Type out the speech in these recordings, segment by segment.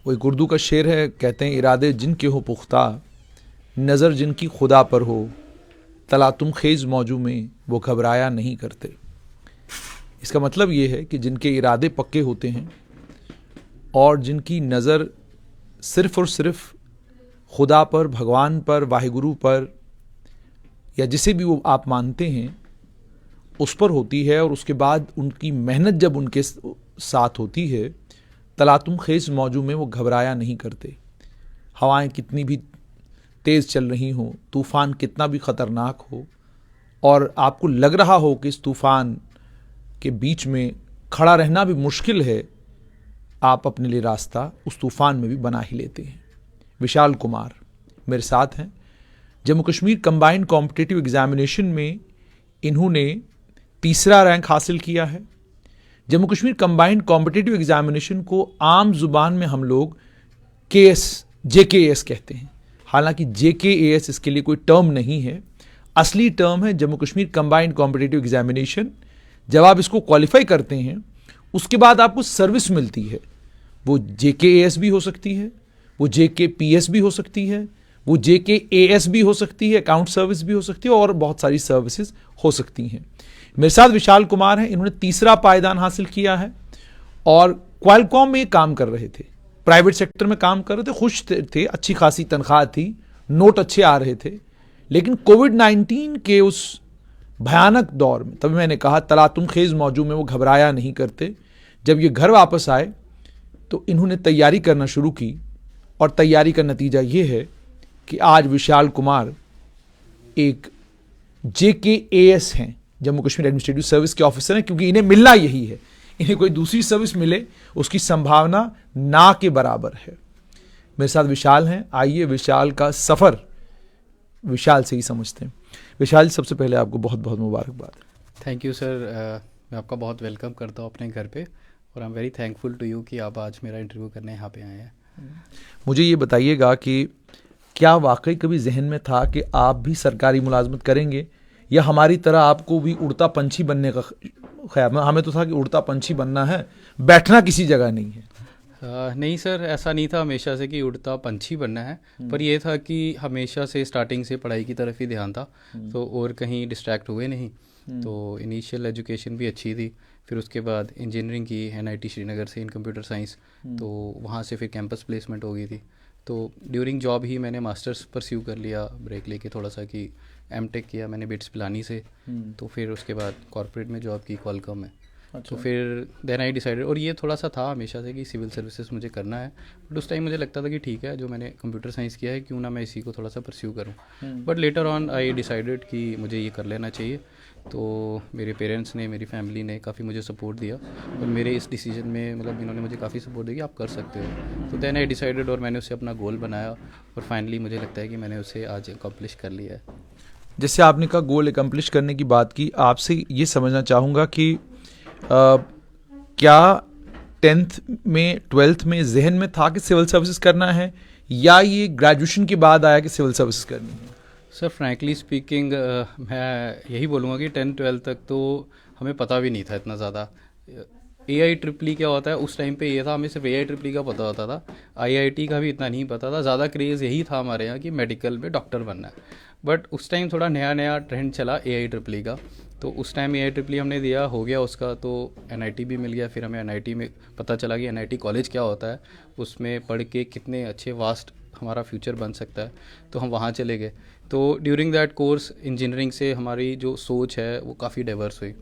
वो एक उर्दू का शेर है, कहते हैं इरादे जिनके हो पुख्ता, नज़र जिनकी खुदा पर हो, तला तुम खेज मौजू में वो घबराया नहीं करते। इसका मतलब ये है कि जिनके इरादे पक्के होते हैं और जिनकी नज़र सिर्फ़ और सिर्फ खुदा पर, भगवान पर, वाहिगुरु पर या जिसे भी वो आप मानते हैं उस पर होती है, और उसके बाद उनकी मेहनत जब उनके साथ होती है, तला तुम खेज मौजू में वो घबराया नहीं करते। हवाएं कितनी भी तेज़ चल रही हों, तूफ़ान कितना भी ख़तरनाक हो, और आपको लग रहा हो कि इस तूफ़ान के बीच में खड़ा रहना भी मुश्किल है, आप अपने लिए रास्ता उस तूफ़ान में भी बना ही लेते हैं। विशाल कुमार मेरे साथ हैं। Jammu Kashmir combined competitive examination में इन्होंने तीसरा रैंक हासिल किया है। Jammu Kashmir combined competitive examination को आम जुबान में हम लोग JKAS कहते हैं, हालांकि JKAS इसके लिए कोई टर्म नहीं है। असली टर्म है Jammu Kashmir combined competitive examination. जब आप इसको क्वालिफाई करते हैं उसके बाद आपको सर्विस मिलती है। वो JKAS भी हो सकती है, वो JKPS भी हो सकती है, वो JKAS भी हो सकती है, अकाउंट सर्विस भी हो सकती है, और बहुत सारी सर्विसेज हो सकती हैं। मेरे साथ विशाल कुमार हैं, इन्होंने तीसरा पायदान हासिल किया है और क्वालकॉम में काम कर रहे थे, प्राइवेट सेक्टर में काम कर रहे थे, खुश थे, अच्छी खासी तनख्वाह थी, नोट अच्छे आ रहे थे। लेकिन कोविड-19 के उस भयानक दौर में, तभी मैंने कहा तला तुम खेज मौजू में वो घबराया नहीं करते। जब ये घर वापस आए तो इन्होंने तैयारी करना शुरू की, और तैयारी का नतीजा ये है कि आज विशाल कुमार एक JKAS हैं, जम्मू कश्मीर एडमिनिस्ट्रेटिव सर्विस के ऑफिसर हैं, क्योंकि इन्हें मिलना यही है। इन्हें कोई दूसरी सर्विस मिले उसकी संभावना ना के बराबर है। मेरे साथ विशाल हैं, आइए विशाल का सफ़र विशाल से ही समझते हैं। विशाल, सबसे पहले आपको बहुत बहुत मुबारकबाद। थैंक यू सर, मैं आपका बहुत वेलकम करता हूँ अपने घर पे, और I am very thankful to you कि आप आज मेरा इंटरव्यू करने यहाँ पे आए हैं। मुझे ये बताइएगा कि क्या वाकई कभी जहन में था कि आप भी सरकारी मुलाजमत करेंगे, या हमारी तरह आपको भी उड़ता पंछी बनने का ख्याल? हमें तो था कि उड़ता पंछी बनना है, बैठना किसी जगह नहीं है। नहीं सर, ऐसा नहीं था हमेशा से कि उड़ता पंछी बनना है, पर यह था कि हमेशा से स्टार्टिंग से पढ़ाई की तरफ ही ध्यान था, तो और कहीं डिस्ट्रैक्ट हुए नहीं। तो इनिशियल एजुकेशन भी अच्छी थी, फिर उसके बाद इंजीनियरिंग की NIT श्रीनगर से इन कंप्यूटर साइंस, तो वहाँ से फिर कैंपस प्लेसमेंट हो गई थी। तो ड्यूरिंग जॉब ही मैंने मास्टर्स परस्यू कर लिया, ब्रेक लेके थोड़ा सा, कि M.Tech किया मैंने बिट्स पिलानी से। तो फिर उसके बाद कॉर्पोरेट में जॉब की क्वालकॉम में। तो फिर देन आई डिसाइडेड, और ये थोड़ा सा था हमेशा से कि सिविल सर्विसेज मुझे करना है, बट उस टाइम मुझे लगता था कि ठीक है, जो मैंने कंप्यूटर साइंस किया है क्यों ना मैं इसी को थोड़ा सा परस्यू करूं। But later on I decided कि मुझे ये कर लेना चाहिए। तो मेरे पेरेंट्स ने, मेरी फैमिली ने काफ़ी मुझे सपोर्ट दिया, और मेरे इस डिसीजन में मतलब इन्होंने मुझे काफ़ी सपोर्ट दिया कि आप कर सकते हो। तो देन आई डिसाइडेड, और मैंने उसे अपना गोल बनाया, और फाइनली मुझे लगता है कि मैंने उसे आज अकम्प्लिश कर लिया है। जैसे आपने कहा गोल अकम्प्लिश करने की बात की, आपसे ये समझना चाहूँगा कि क्या 10th में 12th में जहन में था कि सिविल सर्विसेज करना है, या ये ग्रेजुएशन के बाद आया कि सिविल सर्विसेज करनी है? सर फ्रैंकली स्पीकिंग मैं यही बोलूँगा कि 10th-12th तक तो हमें पता भी नहीं था इतना ज़्यादा। AIEEE क्या होता है उस टाइम पे ये था, हमें सिर्फ AIEEE का पता होता था, IIT का भी इतना नहीं पता था। ज़्यादा क्रेज़ यही था हमारे यहाँ कि मेडिकल में डॉक्टर बनना है। बट उस टाइम थोड़ा नया नया ट्रेंड चला AIEEE का, तो उस टाइम AIEEE हमने दिया, हो गया उसका, तो NIT भी मिल गया। फिर हमें NIT में पता चला कि NIT कॉलेज क्या होता है, उसमें पढ़ के कितने अच्छे वास्ट हमारा फ्यूचर बन सकता है, तो हम वहाँ चले गए। तो ड्यूरिंग दैट कोर्स इंजीनियरिंग से हमारी जो सोच है वो काफ़ी डाइवर्स हुई,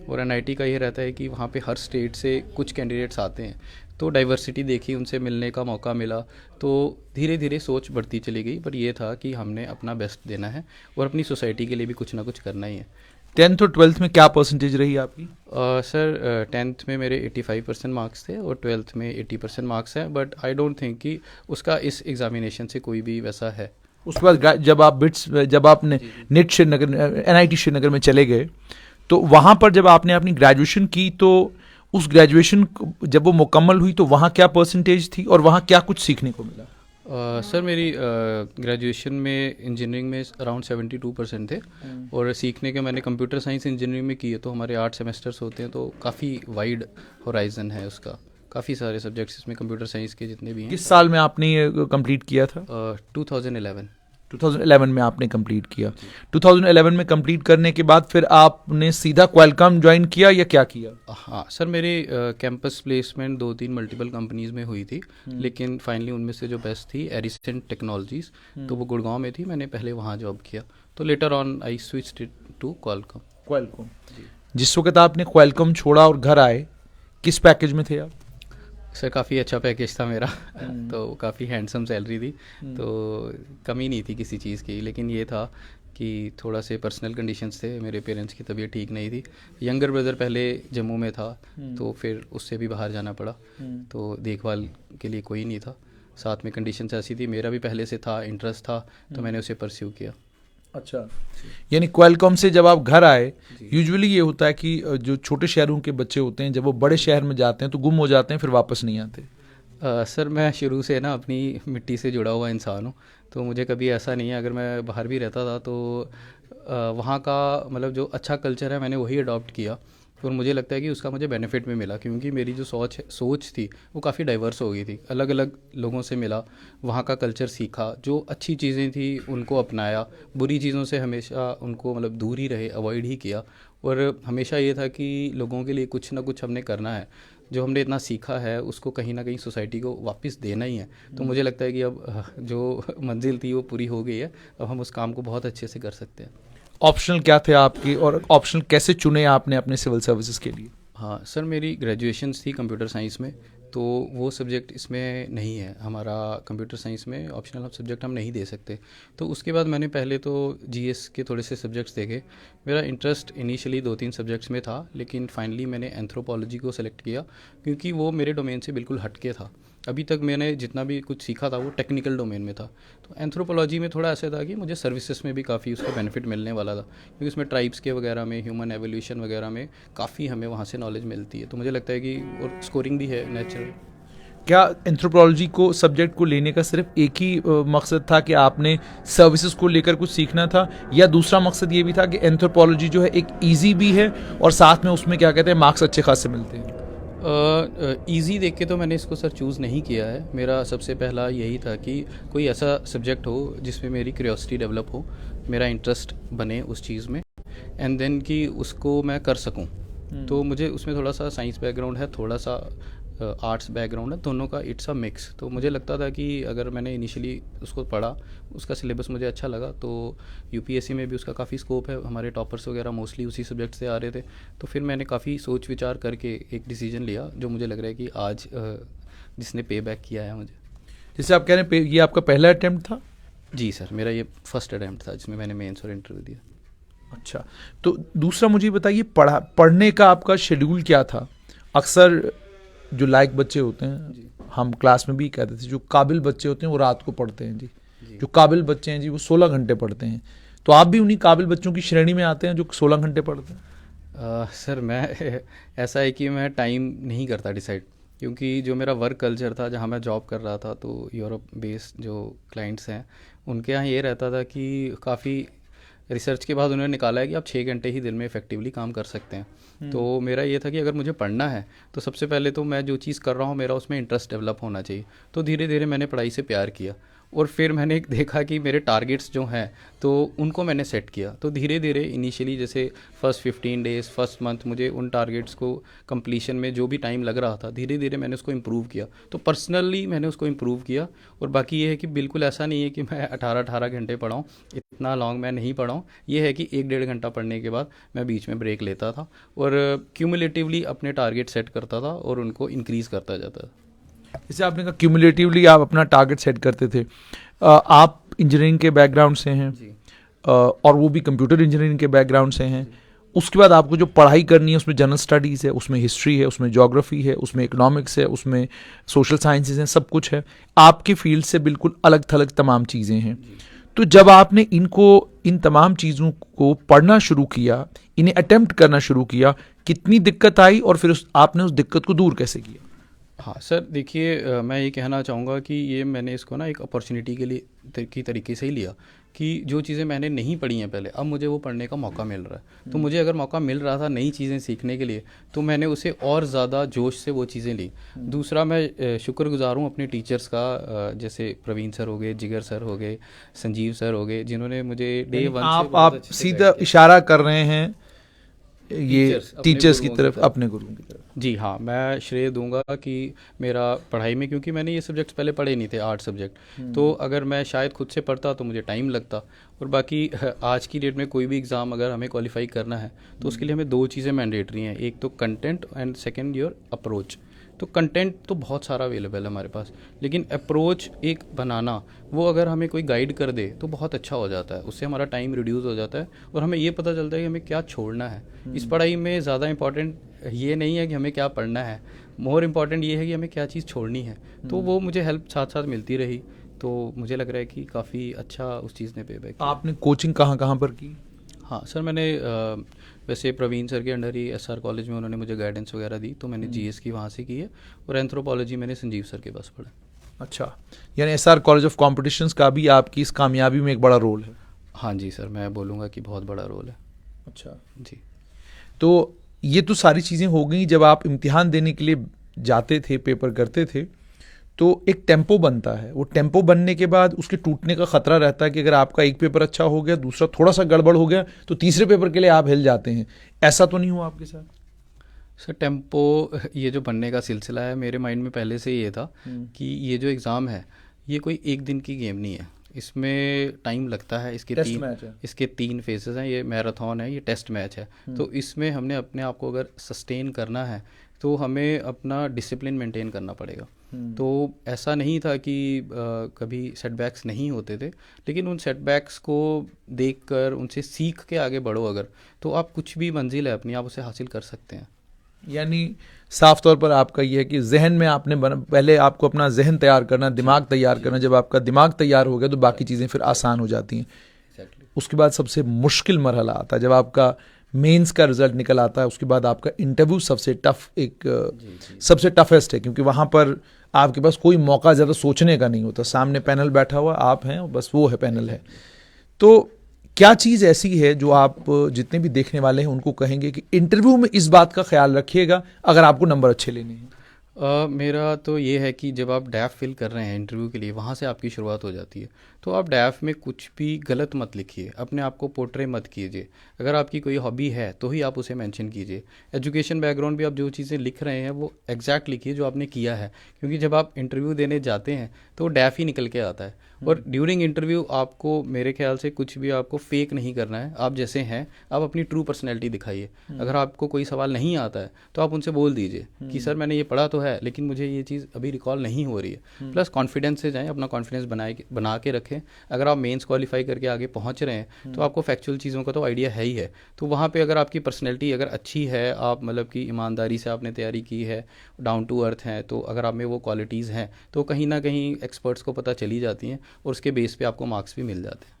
और NIT का ये रहता है कि वहाँ पे हर स्टेट से कुछ कैंडिडेट्स आते हैं, तो डाइवर्सिटी देखी, उनसे मिलने का मौका मिला, तो धीरे धीरे सोच बढ़ती चली गई। पर ये था कि हमने अपना बेस्ट देना है और अपनी सोसाइटी के लिए भी कुछ ना कुछ करना ही है। 10th और 12th में क्या परसेंटेज रही आपकी? सर 10th में मेरे 85% मार्क्स थे, और 12th में 80% मार्क्स हैं, बट आई डोंट थिंक कि उसका इस एग्जामिनेशन से कोई भी वैसा है। उसके बाद जब आपने NIT श्रीनगर, NIT श्रीनगर में चले गए, तो वहाँ पर जब आपने अपनी ग्रेजुएशन की, तो उस ग्रेजुएशन जब वो मुकम्मल हुई तो वहाँ क्या परसेंटेज थी और वहाँ क्या कुछ सीखने को मिला? सर मेरी ग्रेजुएशन में इंजीनियरिंग में अराउंड 72% थे, और सीखने के मैंने कंप्यूटर साइंस इंजीनियरिंग में की है, तो हमारे 8 सेमेस्टर्स होते हैं, तो काफ़ी वाइड होराइजन है उसका, काफ़ी सारे सब्जेक्ट्स इसमें कंप्यूटर साइंस के जितने भी हैं। किस साल में आपने ये कंप्लीट किया था? 2011। 2011 में आपने कंप्लीट किया। 2011 में कंप्लीट करने के बाद फिर आपने सीधा क्वालकॉम ज्वाइन किया या क्या किया? हाँ सर, मेरी कैंपस प्लेसमेंट 2-3 मल्टीपल कंपनीज में हुई थी, लेकिन फाइनली उनमें से जो बेस्ट थी एरिसेंट टेक्नोलॉजीज, तो वो गुड़गांव में थी, मैंने पहले वहाँ जॉब किया, तो later on I switched to Qualcomm. जिस वक्त आपने क्वालकॉम छोड़ा और घर आए, किस पैकेज में थे आप? सर काफ़ी अच्छा पैकेज था मेरा तो काफ़ी हैंडसम सैलरी थी, तो कमी नहीं थी किसी चीज़ की, लेकिन ये था कि थोड़ा से पर्सनल कंडीशंस थे, मेरे पेरेंट्स की तबीयत ठीक नहीं थी, यंगर ब्रदर पहले जम्मू में था, तो फिर उससे भी बाहर जाना पड़ा, तो देखभाल के लिए कोई नहीं था, साथ में कंडीशंस ऐसी थी, मेरा भी पहले से था इंटरेस्ट था, तो मैंने उसे परस्यू किया। अच्छा, यानी क्वालकॉम से जब आप घर आए, यूजुअली ये होता है कि जो छोटे शहरों के बच्चे होते हैं जब वो बड़े शहर में जाते हैं तो गुम हो जाते हैं, फिर वापस नहीं आते। सर मैं शुरू से ना अपनी मिट्टी से जुड़ा हुआ इंसान हूँ, तो मुझे कभी ऐसा नहीं है, अगर मैं बाहर भी रहता था तो वहाँ का मतलब जो अच्छा कल्चर है मैंने वही अडॉप्ट किया, और मुझे लगता है कि उसका मुझे बेनिफिट भी मिला, क्योंकि मेरी जो सोच थी वो काफ़ी डाइवर्स हो गई थी, अलग अलग लोगों से मिला, वहाँ का कल्चर सीखा, जो अच्छी चीज़ें थी उनको अपनाया, बुरी चीज़ों से हमेशा उनको मतलब दूर ही रहे, अवॉइड ही किया, और हमेशा ये था कि लोगों के लिए कुछ ना कुछ हमने करना है, जो हमने इतना सीखा है उसको कहीं ना कहीं सोसाइटी को वापस देना ही है। तो मुझे लगता है कि अब जो मंजिल थी वो पूरी हो गई है, अब हम उस काम को बहुत अच्छे से कर सकते हैं। ऑप्शनल क्या थे आपकी, और ऑप्शनल कैसे चुने आपने अपने सिविल सर्विसेज के लिए? हाँ सर, मेरी ग्रेजुएशंस थी कंप्यूटर साइंस में, तो वो सब्जेक्ट इसमें नहीं है हमारा, कंप्यूटर साइंस में ऑप्शनल सब्जेक्ट हम नहीं दे सकते, तो उसके बाद मैंने पहले तो जीएस के थोड़े से सब्जेक्ट्स देखे, मेरा इंटरेस्ट इनिशियली 2-3 सब्जेक्ट्स में था, लेकिन फाइनली मैंने एंथ्रोपोलॉजी को सेलेक्ट किया, क्योंकि वो मेरे डोमेन से बिल्कुल हटके था, अभी तक मैंने जितना भी कुछ सीखा था वो टेक्निकल डोमेन में था, तो एंथ्रोपोलॉजी में थोड़ा ऐसा था कि मुझे सर्विसेज में भी काफ़ी उसका बेनिफिट मिलने वाला था, क्योंकि उसमें ट्राइब्स के वगैरह में, ह्यूमन एवोल्यूशन वगैरह में काफ़ी हमें वहाँ से नॉलेज मिलती है, तो मुझे लगता है कि और स्कोरिंग भी है नेचुरल। क्या एंथ्रोपोलॉजी को सब्जेक्ट को लेने का सिर्फ एक ही मकसद था कि आपने सर्विसेज को लेकर कुछ सीखना था, या दूसरा मकसद ये भी था कि एंथ्रोपोलॉजी जो है एक इजी भी है और साथ में उसमें क्या कहते हैं मार्क्स अच्छे खासे मिलते हैं? ईज़ी देख के तो मैंने इसको सर चूज़ नहीं किया है, मेरा सबसे पहला यही था कि कोई ऐसा सब्जेक्ट हो जिसमें मेरी क्यूरियोसिटी डेवलप हो, मेरा इंटरेस्ट बने उस चीज़ में, एंड देन कि उसको मैं कर सकूं। तो मुझे उसमें थोड़ा सा साइंस बैकग्राउंड है, थोड़ा सा आर्ट्स बैकग्राउंड है, दोनों का इट्स अ मिक्स, तो मुझे लगता था कि अगर मैंने इनिशियली उसको पढ़ा, उसका सिलेबस मुझे अच्छा लगा, तो यूपीएससी में भी उसका काफ़ी स्कोप है, हमारे टॉपर्स वगैरह मोस्टली उसी सब्जेक्ट से आ रहे थे, तो फिर मैंने काफ़ी सोच विचार करके एक डिसीजन लिया, जो मुझे लग रहा है कि आज जिसने पे बैक किया है मुझे। जैसे आप कह रहे हैं ये आपका पहला अटेम्प्ट था? जी सर, मेरा ये फर्स्ट अटैम्प्ट था जिसमें मैंने मेंस और इंटरव्यू दिया। अच्छा, तो दूसरा मुझे बताइए, पढ़ने का आपका शेड्यूल क्या था? अक्सर जो लायक बच्चे होते हैं, हम क्लास में भी कहते थे, जो काबिल बच्चे होते हैं वो रात को पढ़ते हैं जी, जो काबिल बच्चे हैं जी वो 16 घंटे पढ़ते हैं, तो आप भी उन्हीं काबिल बच्चों की श्रेणी में आते हैं जो 16 घंटे पढ़ते हैं? सर मैं ऐसा है कि मैं टाइम नहीं करता डिसाइड, क्योंकि जो मेरा वर्क कल्चर था, जहाँ मैं जॉब कर रहा था, तो यूरोप बेस्ड जो क्लाइंट्स हैं उनके यहाँ ये रहता था कि काफ़ी रिसर्च के बाद उन्होंने निकाला है कि आप 6 घंटे ही दिन में इफेक्टिवली काम कर सकते हैं। तो मेरा ये था कि अगर मुझे पढ़ना है तो सबसे पहले तो मैं जो चीज़ कर रहा हूँ मेरा उसमें इंटरेस्ट डेवलप होना चाहिए, तो धीरे धीरे मैंने पढ़ाई से प्यार किया, और फिर मैंने देखा कि मेरे टारगेट्स जो हैं तो उनको मैंने सेट किया, तो धीरे धीरे इनिशियली जैसे फर्स्ट 15 डेज़ फर्स्ट मंथ मुझे उन टारगेट्स को कंप्लीशन में जो भी टाइम लग रहा था, धीरे धीरे मैंने उसको इम्प्रूव किया, तो पर्सनली मैंने उसको इम्प्रूव किया। और बाकी ये है कि बिल्कुल ऐसा नहीं है कि मैं 18 घंटे पढ़ाऊँ, इतना लॉन्ग मैं नहीं पढ़ाऊँ, ये है कि 1-1.5 घंटा पढ़ने के बाद मैं बीच में ब्रेक लेता था और क्यूमुलेटिवली अपने टारगेट सेट करता था और उनको इंक्रीज़ करता जाता था। जैसे आपने कहा क्यूमुलेटिवली आप अपना टारगेट सेट करते थे, आप इंजीनियरिंग के बैकग्राउंड से हैं जी। और वो भी कंप्यूटर इंजीनियरिंग के बैकग्राउंड से हैं, उसके बाद आपको जो पढ़ाई करनी है उसमें जनरल स्टडीज़ है, उसमें हिस्ट्री है, उसमें ज्योग्राफी है, उसमें इकोनॉमिक्स है, उसमें सोशल साइंसेज हैं, सब कुछ है, आपके फील्ड से बिल्कुल अलग थलग तमाम चीज़ें हैं। तो जब आपने इन तमाम चीज़ों को पढ़ना शुरू किया, इन्हें अटेम्प्ट करना शुरू किया, कितनी दिक्कत आई और फिर आपने उस दिक्कत को दूर कैसे किया? हाँ सर, देखिए मैं ये कहना चाहूँगा कि ये मैंने इसको ना एक अपॉर्चुनिटी के लिए की तरीके से ही लिया, कि जो चीज़ें मैंने नहीं पढ़ी हैं पहले, अब मुझे वो पढ़ने का मौका मिल रहा है। तो मुझे अगर मौका मिल रहा था नई चीज़ें सीखने के लिए, तो मैंने उसे और ज़्यादा जोश से वो चीज़ें ली। दूसरा, मैं शुक्रगुजार हूँ अपने टीचर्स का, जैसे प्रवीण सर हो गए, जिगर सर हो गए, संजीव सर हो गए, जिन्होंने मुझे डे वन से बहुत आप अच्छे से सीधा गाइड किया। इशारा कर रहे हैं ये Teachers, अपने टीचर्स की गुरुओं की तरफ, तरफ। अपने गुरुओं की तरफ। जी हाँ, मैं श्रेय दूंगा कि मेरा पढ़ाई में, क्योंकि मैंने ये सब्जेक्ट्स पहले पढ़े नहीं थे, 8 सब्जेक्ट, तो अगर मैं शायद खुद से पढ़ता तो मुझे टाइम लगता। और बाकी आज की डेट में कोई भी एग्ज़ाम अगर हमें क्वालिफाई करना है तो उसके लिए हमें 2 चीज़ें मैंडेटरी हैं, एक तो content and second your approach. तो कंटेंट तो बहुत सारा अवेलेबल है हमारे पास, लेकिन अप्रोच एक बनाना, वो अगर हमें कोई गाइड कर दे तो बहुत अच्छा हो जाता है। उससे हमारा टाइम रिड्यूस हो जाता है और हमें ये पता चलता है कि हमें क्या छोड़ना है। इस पढ़ाई में ज़्यादा इंपॉर्टेंट ये नहीं है कि हमें क्या पढ़ना है, मोर इम्पॉर्टेंट ये है कि हमें क्या चीज़ छोड़नी है। तो वो मुझे हेल्प साथ साथ मिलती रही, तो मुझे लग रहा है कि काफ़ी अच्छा उस चीज़ ने पे बैक किया। आपने कोचिंग कहाँ कहाँ पर की? हाँ सर, मैंने वैसे प्रवीण सर के अंडर ही एसआर कॉलेज में उन्होंने मुझे गाइडेंस वगैरह दी, तो मैंने जीएस की वहाँ से की है, और एंथ्रोपोलॉजी मैंने संजीव सर के पास पढ़ा। अच्छा, यानी एसआर कॉलेज ऑफ कॉम्पिटिशन्स का भी आपकी इस कामयाबी में एक बड़ा रोल है। हाँ जी सर, मैं बोलूँगा कि बहुत बड़ा रोल है। अच्छा, जी। तो ये तो सारी चीज़ें हो गई। जब आप इम्तिहान देने के लिए जाते थे, पेपर करते थे, तो एक टेम्पो बनता है। वो टेम्पो बनने के बाद उसके टूटने का खतरा रहता है कि अगर आपका एक पेपर अच्छा हो गया, दूसरा थोड़ा सा गड़बड़ हो गया, तो तीसरे पेपर के लिए आप हिल जाते हैं। ऐसा तो नहीं हुआ आपके साथ? सर टेम्पो, ये जो बनने का सिलसिला है, मेरे माइंड में पहले से ये था कि ये जो एग्ज़ाम है ये कोई एक दिन की गेम नहीं है, इसमें टाइम लगता है। टेस्ट मैच है। इसके 3 फेजेस हैं, ये मैराथन है, ये टेस्ट मैच है। तो इसमें हमने अपने आप को अगर सस्टेन करना है तो हमें अपना डिसिप्लिन मेंटेन करना पड़ेगा। तो ऐसा नहीं था कि कभी सेटबैक्स नहीं होते थे, लेकिन उन सेटबैक्स को देखकर उनसे सीख के आगे बढ़ो अगर, तो आप कुछ भी मंजिल है अपनी, आप उसे हासिल कर सकते हैं। यानी साफ तौर पर आपका ये है कि जहन में आपने पहले आपको अपना जहन तैयार करना, दिमाग तैयार करना। जब आपका दिमाग तैयार हो गया तो बाकी चीज़ें फिर आसान हो जाती हैं। उसके बाद सबसे मुश्किल मरहला आता है जब आपका मेंस का रिजल्ट निकल आता है। उसके बाद आपका इंटरव्यू सबसे टफ, सबसे टफेस्ट है, क्योंकि वहाँ पर आपके पास कोई मौका ज़्यादा सोचने का नहीं होता। सामने पैनल बैठा हुआ, आप हैं, बस वो है, पैनल है। तो क्या चीज़ ऐसी है जो आप जितने भी देखने वाले हैं उनको कहेंगे कि इंटरव्यू में इस बात का ख्याल रखिएगा अगर आपको नंबर अच्छे लेने हैं? मेरा तो ये है कि जब आप डैफ फिल कर रहे हैं इंटरव्यू के लिए, वहाँ से आपकी शुरुआत हो जाती है। तो आप डैफ में कुछ भी गलत मत लिखिए, अपने आप को पोर्ट्रे मत कीजिए। अगर आपकी कोई हॉबी है तो ही आप उसे मेंशन कीजिए। एजुकेशन बैकग्राउंड भी आप जो चीज़ें लिख रहे हैं वो एग्जैक्ट लिखिए जो आपने किया है, क्योंकि जब आप इंटरव्यू देने जाते हैं तो डैफ ही निकल के आता है। और ड्यूरिंग इंटरव्यू आपको, मेरे ख्याल से, कुछ भी आपको फेक नहीं करना है। आप जैसे हैं, आप अपनी ट्रू पर्सनैलिटी दिखाइए। अगर आपको कोई सवाल नहीं आता है तो आप उनसे बोल दीजिए कि सर मैंने ये पढ़ा तो है, लेकिन मुझे ये चीज़ अभी रिकॉल नहीं हो रही है। प्लस कॉन्फिडेंस से जाएं, अपना कॉन्फिडेंस बना के रखें। अगर आप मेंस क्वालिफाई करके आगे पहुंच रहे हैं तो आपको फैक्चुअल चीज़ों का तो आइडिया है ही है। तो वहाँ पे अगर आपकी पर्सनैलिटी अगर अच्छी है, आप मतलब कि ईमानदारी से आपने तैयारी की है, डाउन टू अर्थ हैं, तो अगर आप में वो क्वालिटीज़ हैं तो कहीं ना कहीं एक्सपर्ट्स को पता चली जाती हैं और उसके बेस पे आपको मार्क्स भी मिल जाते हैं।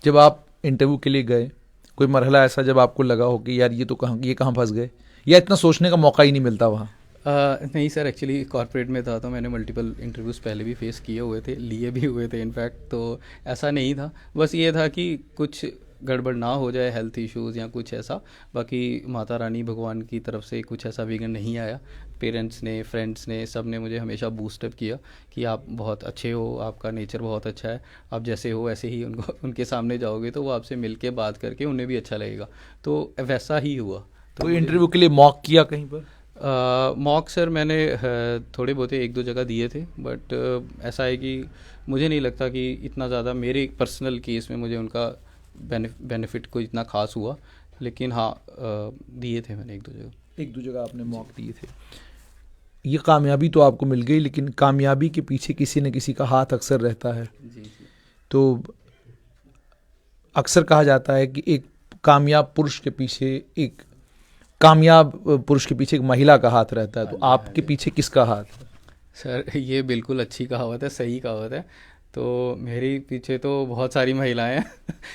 जब आप इंटरव्यू के लिए गए, कोई मरहला ऐसा जब आपको लगा हो कि यार ये कहाँ फंस गए, या इतना सोचने का मौका ही नहीं मिलता वहाँ? नहीं सर, एक्चुअली कॉर्पोरेट में था तो मैंने मल्टीपल इंटरव्यूज़ पहले भी फेस किए हुए थे, लिए भी हुए थे इनफैक्ट। तो ऐसा नहीं था, बस ये था कि कुछ गड़बड़ ना हो जाए, हेल्थ इश्यूज़ या कुछ ऐसा। बाकी माता रानी भगवान की तरफ से कुछ ऐसा विघ्न नहीं आया। पेरेंट्स ने, फ्रेंड्स ने, सब ने मुझे हमेशा बूस्टअप किया कि आप बहुत अच्छे हो, आपका नेचर बहुत अच्छा है, आप जैसे हो वैसे ही उनके सामने जाओगे तो वो आपसे मिल के बात करके उन्हें भी अच्छा लगेगा। तो वैसा ही हुआ। तो इंटरव्यू के लिए मॉक किया कहीं पर? मॉक सर मैंने थोड़े बहुत 1-2 जगह दिए थे, बट ऐसा है कि मुझे नहीं लगता कि इतना ज़्यादा मेरे पर्सनल केस में मुझे उनका बेनिफिट कोई इतना खास हुआ। लेकिन हाँ, दिए थे मैंने 1-2 जगह आपने मॉक दिए थे। ये कामयाबी तो आपको मिल गई, लेकिन कामयाबी के पीछे किसी न किसी का हाथ अक्सर रहता है। जी। तो अक्सर कहा जाता है कि एक कामयाब पुरुष के पीछे एक महिला का हाथ रहता है। तो आपके पीछे किसका हाथ है? सर ये बिल्कुल अच्छी कहावत है, सही कहावत है। तो मेरे पीछे तो बहुत सारी महिलाएं हैं।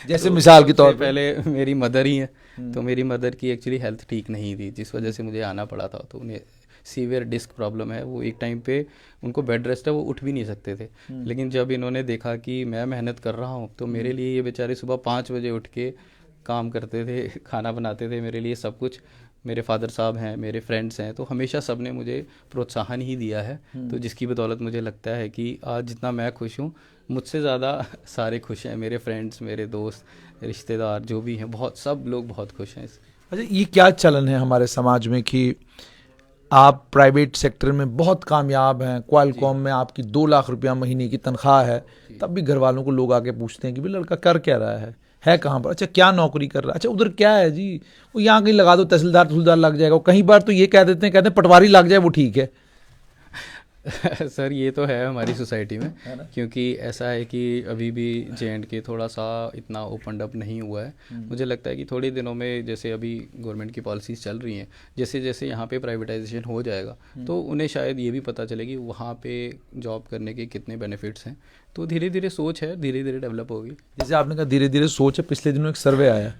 जैसे तो मिसाल के तौर पे पहले मेरी मदर ही है। तो मेरी मदर की एक्चुअली हेल्थ ठीक नहीं थी, जिस वजह से मुझे आना पड़ा था। तो उन्हें सीवियर डिस्क प्रॉब्लम है, वो एक टाइम पे उनको बेड रेस्ट है, वो उठ भी नहीं सकते थे। लेकिन जब इन्होंने देखा कि मैं मेहनत कर रहा हूँ, तो मेरे लिए ये बेचारे सुबह 5 बजे उठ के काम करते थे, खाना बनाते थे मेरे लिए, सब कुछ। मेरे फादर साहब हैं, मेरे फ्रेंड्स हैं, तो हमेशा सब ने मुझे प्रोत्साहन ही दिया है। तो जिसकी बदौलत मुझे लगता है कि आज जितना मैं खुश हूँ, मुझसे ज़्यादा सारे खुश हैं। मेरे फ्रेंड्स, मेरे दोस्त, रिश्तेदार जो भी हैं, बहुत सब लोग बहुत खुश हैं। अच्छा, ये क्या चलन है हमारे समाज में कि आप प्राइवेट सेक्टर में बहुत कामयाब हैं, क्वालकॉम में आपकी 2 लाख रुपया महीने की तनख्वाह है, तब भी घर वालों को लोग आके पूछते हैं कि भाई लड़का कर क्या रहा है कहाँ पर, अच्छा क्या नौकरी कर रहा है, अच्छा उधर क्या है जी, वो यहाँ कहीं लगा दो, तहसीलदार लग जाएगा। कहीं बार तो ये कहते हैं पटवारी लग जाए वो ठीक है। सर ये तो है हमारी सोसाइटी में, क्योंकि ऐसा है कि अभी भी J&K थोड़ा सा इतना ओपन अप नहीं हुआ है। मुझे लगता है कि थोड़े दिनों में, जैसे अभी गवर्नमेंट की पॉलिसीज़ चल रही हैं, जैसे जैसे यहाँ पे प्राइवेटाइजेशन हो जाएगा, तो उन्हें शायद ये भी पता चलेगी वहाँ पे जॉब करने के कितने बेनिफिट्स हैं। तो धीरे धीरे सोच है, धीरे धीरे डेवलप होगी। जैसे आपने कहा धीरे धीरे सोच है, पिछले दिनों एक सर्वे आया,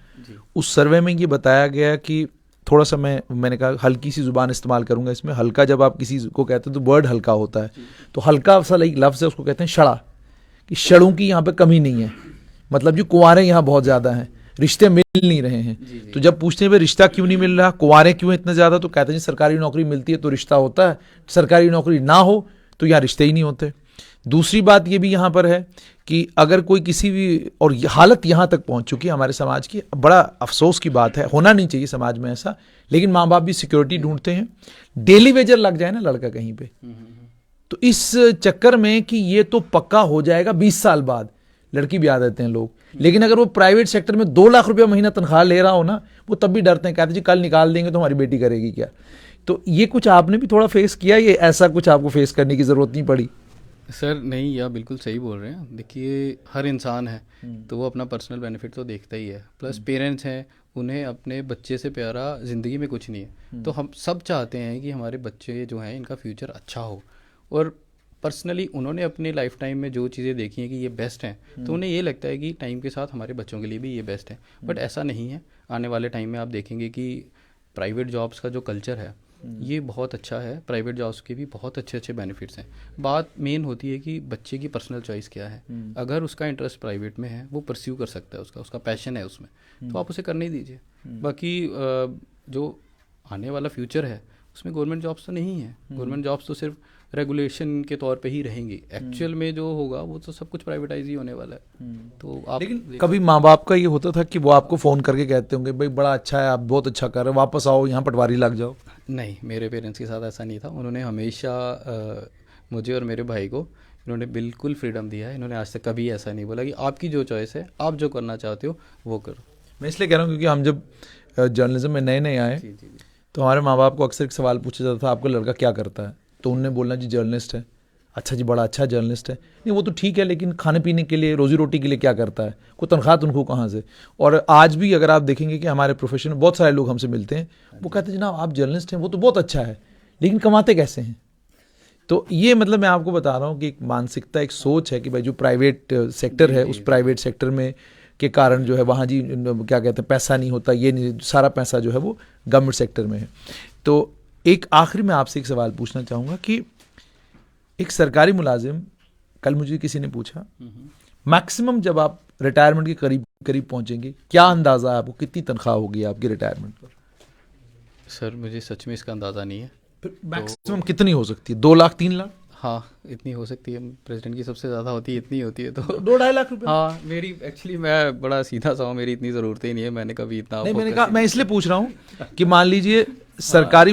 उस सर्वे में ये बताया गया कि थोड़ा सा मैंने कहा हल्की सी ज़ुबान इस्तेमाल करूंगा इसमें। हल्का जब आप किसी को कहते हैं तो वर्ड हल्का होता है, तो हल्का सा लफ्ज़ है, उसको कहते हैं शड़ा, कि शड़ों की यहाँ पे कमी नहीं है। मतलब जो कुंवारे यहाँ बहुत ज़्यादा हैं, रिश्ते मिल नहीं रहे हैं। तो जब पूछते हैं भाई रिश्ता क्यों नहीं मिल रहा, कुंवारे क्यों इतना ज़्यादा, तो कहते हैं सरकारी नौकरी मिलती है तो रिश्ता होता है, सरकारी नौकरी ना हो तो यहाँ रिश्ते ही नहीं होते। दूसरी बात ये भी यहाँ पर है कि अगर कोई किसी भी, और हालत यहाँ तक पहुँच चुकी है हमारे समाज की, बड़ा अफसोस की बात है, होना नहीं चाहिए समाज में ऐसा, लेकिन माँ बाप भी सिक्योरिटी ढूंढते हैं। डेली वेजर लग जाए ना लड़का कहीं पे, तो इस चक्कर में कि ये तो पक्का हो जाएगा 20 साल बाद, लड़की भी आ देते हैं लोग। लेकिन अगर वो प्राइवेट सेक्टर में 2 लाख रुपया महीना तनख्वाह ले रहा हो ना, वो तब भी डरते हैं, कहते जी कल निकाल देंगे तो हमारी बेटी करेगी क्या। तो ये कुछ आपने भी थोड़ा फेस किया, ये ऐसा कुछ आपको फेस करने की ज़रूरत नहीं पड़ी? सर नहीं, या बिल्कुल सही बोल रहे हैं। देखिए हर इंसान है तो वो अपना पर्सनल बेनिफिट तो देखता ही है, प्लस पेरेंट्स हैं, उन्हें अपने बच्चे से प्यारा ज़िंदगी में कुछ नहीं है। तो हम सब चाहते हैं कि हमारे बच्चे जो हैं इनका फ्यूचर अच्छा हो, और पर्सनली उन्होंने अपने लाइफ टाइम में जो चीज़ें देखी हैं कि ये बेस्ट हैं, तो उन्हें ये लगता है कि टाइम के साथ हमारे बच्चों के लिए भी ये बेस्ट है। बट ऐसा नहीं है। आने वाले टाइम में आप देखेंगे कि प्राइवेट जॉब्स का जो कल्चर है ये बहुत अच्छा है, प्राइवेट जॉब्स के भी बहुत अच्छे अच्छे बेनिफिट्स हैं। बात मेन होती है कि बच्चे की पर्सनल चॉइस क्या है। अगर उसका इंटरेस्ट प्राइवेट में है, वो परस्यू कर सकता है, उसका पैशन है उसमें, तो आप उसे करने ही दीजिए। बाकी जो आने वाला फ्यूचर है उसमें गवर्नमेंट जॉब्स तो नहीं है। गवर्नमेंट जॉब्स तो सिर्फ रेगुलेशन के तौर पे ही रहेंगी। एक्चुअल में जो होगा वो तो सब कुछ प्राइवेटाइज ही होने वाला है। तो आप लेकिन कभी माँ बाप का ये होता था कि वो आपको फ़ोन करके कहते होंगे भाई बड़ा अच्छा है, आप बहुत अच्छा कर रहे हो, वापस आओ यहाँ पटवारी लग जाओ? नहीं, मेरे पेरेंट्स के साथ ऐसा नहीं था। उन्होंने हमेशा मुझे और मेरे भाई को इन्होंने बिल्कुल फ्रीडम दिया है। इन्होंने आज तक कभी ऐसा नहीं बोला कि आपकी जो चॉइस है, आप जो करना चाहते हो वो करो। मैं इसलिए कह रहा हूँ क्योंकि हम जब जर्नलिज्म में नए नए आए तो हमारे माँ बाप को अक्सर एक सवाल पूछा जाता था, आपका लड़का क्या करता है? तो उनने बोलना जी जर्नलिस्ट है। अच्छा जी, बड़ा अच्छा जर्नलिस्ट है। नहीं वो तो ठीक है, लेकिन खाने पीने के लिए, रोजी रोटी के लिए क्या करता है? कोई तनख्वाह तुमको कहाँ से? और आज भी अगर आप देखेंगे कि हमारे प्रोफेशन में बहुत सारे लोग हमसे मिलते हैं, वो कहते हैं जनाब आप जर्नलिस्ट हैं, वो तो बहुत अच्छा है, लेकिन कमाते कैसे हैं? तो ये मतलब मैं आपको बता रहा हूँ कि एक मानसिकता, एक सोच है कि भाई जो प्राइवेट सेक्टर है, उस प्राइवेट सेक्टर में के कारण जो है वहाँ जी क्या कहते हैं पैसा नहीं होता, ये नहीं, सारा पैसा जो है वो गवर्नमेंट सेक्टर में है। तो एक आखिरी में आपसे एक सवाल पूछना चाहूँगा कि एक सरकारी मुलाजिम, कल मुझे किसी ने पूछा, मैक्सिमम जब आप रिटायरमेंट के करीब करीब पहुँचेंगे, क्या अंदाज़ा है आपको कितनी तनख्वाह होगी आपकी रिटायरमेंट पर? सर मुझे सच में इसका अंदाज़ा नहीं है। मैक्सिमम कितनी हो सकती है? 2 लाख 3 लाख? हाँ इतनी हो सकती है। प्रेसिडेंट की सबसे ज़्यादा होती है, इतनी होती है। तो 2-2.5 लाख रुपए? हाँ, मेरी एक्चुअली मैं बड़ा सीधा सा हूँ, मेरी इतनी ज़रूरत ही नहीं है। मैंने कभी इतना नहीं, मैंने कहा मैं इसलिए पूछ रहा हूँ कि मान लीजिए सरकारी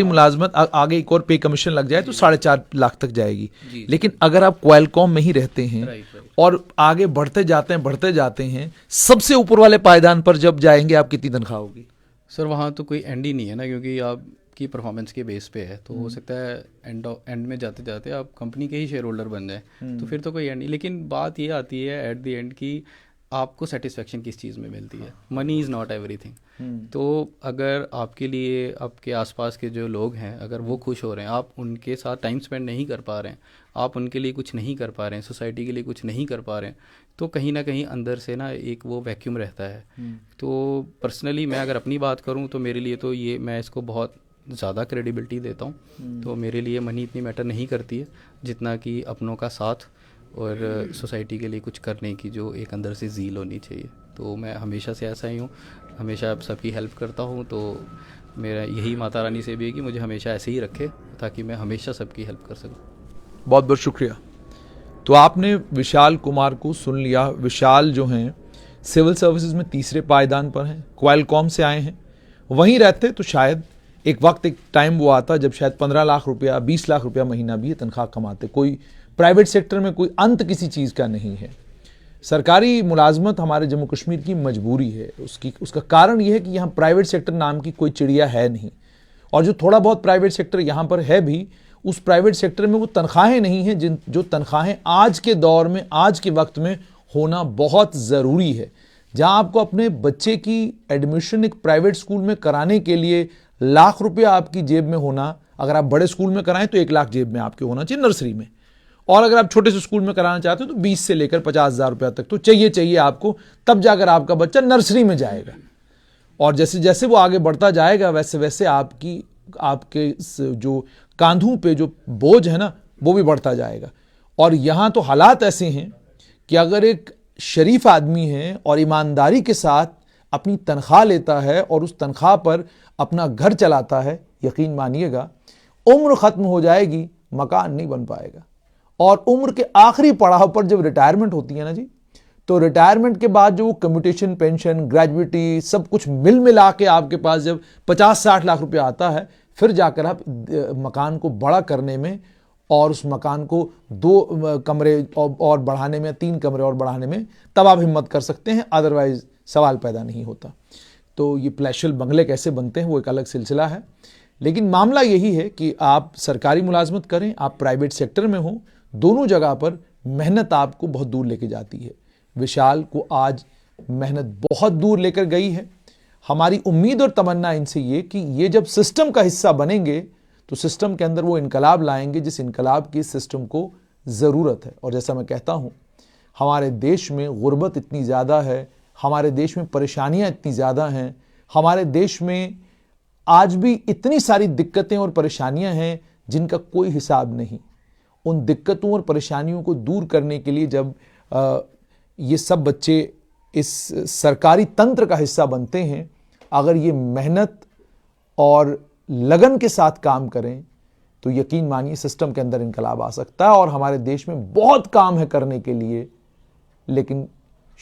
मुलाजमत आगे एक और पे कमीशन लग जाए तो 4.5 लाख तक जाएगी। लेकिन अगर आप क्वालकॉम में ही रहते हैं और आगे बढ़ते जाते हैं, सबसे ऊपर वाले पायदान पर जब जाएंगे आप कितनी तनख्वाह होगी? सर वहाँ तो कोई एंड ही नहीं है ना, क्योंकि आपकी परफॉर्मेंस के बेस पे है। तो हो सकता है एंड में जाते जाते आप कंपनी के ही शेयर होल्डर बन जाए, तो फिर तो कोई एंड नहीं। लेकिन बात ये आती है एट द एंड की आपको सेटिस्फेक्शन किस चीज़ में मिलती है। Money is not everything. तो अगर आपके लिए आपके आसपास के जो लोग हैं, अगर वो खुश हो रहे हैं, आप उनके साथ टाइम स्पेंड नहीं कर पा रहे हैं, आप उनके लिए कुछ नहीं कर पा रहे हैं, सोसाइटी के लिए कुछ नहीं कर पा रहे हैं, तो कहीं ना कहीं अंदर से ना एक वो वैक्यूम रहता है। तो पर्सनली मैं अगर अपनी बात करूं तो मेरे लिए तो ये, मैं इसको बहुत ज़्यादा क्रेडिबिलिटी देता हूँ। तो मेरे लिए मनी इतनी मैटर नहीं करती है जितना कि अपनों का साथ और सोसाइटी के लिए कुछ करने की जो एक अंदर से ज़ील होनी चाहिए। तो मैं हमेशा से ऐसा ही हूँ, हमेशा सबकी हेल्प करता हूँ। तो मेरा यही माता रानी से भी है कि मुझे हमेशा ऐसे ही रखे ताकि मैं हमेशा सबकी हेल्प कर सकूँ। बहुत बहुत शुक्रिया। तो आपने विशाल कुमार को सुन लिया। विशाल जो हैं सिविल सर्विसेज में तीसरे पायदान पर हैं, क्वालकॉम से आए हैं। वहीं रहते तो शायद एक टाइम वो आता जब शायद 15 लाख रुपया 20 लाख रुपया महीना भी तनख्वाह कमाते। कोई प्राइवेट सेक्टर में कोई अंत किसी चीज़ का नहीं है। सरकारी मुलाजमत हमारे जम्मू कश्मीर की मजबूरी है। उसका कारण यह है कि यहाँ प्राइवेट सेक्टर नाम की कोई चिड़िया है नहीं, और जो थोड़ा बहुत प्राइवेट सेक्टर यहाँ पर है भी, उस प्राइवेट सेक्टर में वो तनख्वाहें नहीं हैं जो तनख्वाहें आज के दौर में, आज के वक्त में होना बहुत ज़रूरी है। जहाँ आपको अपने बच्चे की एडमिशन एक प्राइवेट स्कूल में कराने के लिए लाख रुपया आपकी जेब में होना, अगर आप बड़े स्कूल में कराएं तो 1 लाख जेब में आपके होना चाहिए नर्सरी में, और अगर आप छोटे से स्कूल में कराना चाहते हो तो 20 से लेकर 50,000 रुपया तक तो चाहिए आपको, तब जाकर आपका बच्चा नर्सरी में जाएगा। और जैसे जैसे वो आगे बढ़ता जाएगा वैसे वैसे आपके जो कांधों पे जो बोझ है ना वो भी बढ़ता जाएगा। और यहाँ तो हालात ऐसे हैं कि अगर एक शरीफ आदमी है और ईमानदारी के साथ अपनी तनख्वाह लेता है और उस तनख्वाह पर अपना घर चलाता है, यकीन मानिएगा उम्र ख़त्म हो जाएगी, मकान नहीं बन पाएगा। और उम्र के आखिरी पड़ाव पर जब रिटायरमेंट होती है ना जी, तो रिटायरमेंट के बाद जो कम्यूटेशन पेंशन, ग्रेजुइटी, सब कुछ मिला के आपके पास जब 50-60 लाख रुपया आता है, फिर जाकर आप मकान को बड़ा करने में और उस मकान को 2 कमरे और बढ़ाने में, 3 कमरे और बढ़ाने में तब आप हिम्मत कर सकते हैं, अदरवाइज सवाल पैदा नहीं होता। तो ये प्लेशल बंगले कैसे बनते हैं वो एक अलग सिलसिला है, लेकिन मामला यही है कि आप सरकारी मुलाजमत करें, आप प्राइवेट सेक्टर में हो, दोनों जगह पर मेहनत आपको बहुत दूर लेके जाती है। विशाल को आज मेहनत बहुत दूर लेकर गई है। हमारी उम्मीद और तमन्ना इनसे ये कि ये जब सिस्टम का हिस्सा बनेंगे तो सिस्टम के अंदर वो इनकलाब लाएंगे जिस इनकलाब की सिस्टम को ज़रूरत है। और जैसा मैं कहता हूँ, हमारे देश में गुर्बत इतनी ज़्यादा है, हमारे देश में परेशानियाँ इतनी ज़्यादा हैं, हमारे देश में आज भी इतनी सारी दिक्कतें और परेशानियाँ हैं जिनका कोई हिसाब नहीं। उन दिक्कतों और परेशानियों को दूर करने के लिए जब ये सब बच्चे इस सरकारी तंत्र का हिस्सा बनते हैं, अगर ये मेहनत और लगन के साथ काम करें तो यकीन मानिए सिस्टम के अंदर इनकलाब आ सकता है। और हमारे देश में बहुत काम है करने के लिए, लेकिन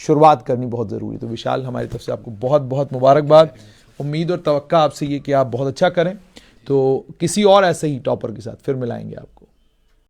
शुरुआत करनी बहुत ज़रूरी है। तो विशाल, हमारी तरफ से आपको बहुत बहुत मुबारकबाद। उम्मीद और तवक्का आपसे ये कि आप बहुत अच्छा करें। तो किसी और ऐसे ही टॉपर के साथ फिर मिलाएंगे आपको।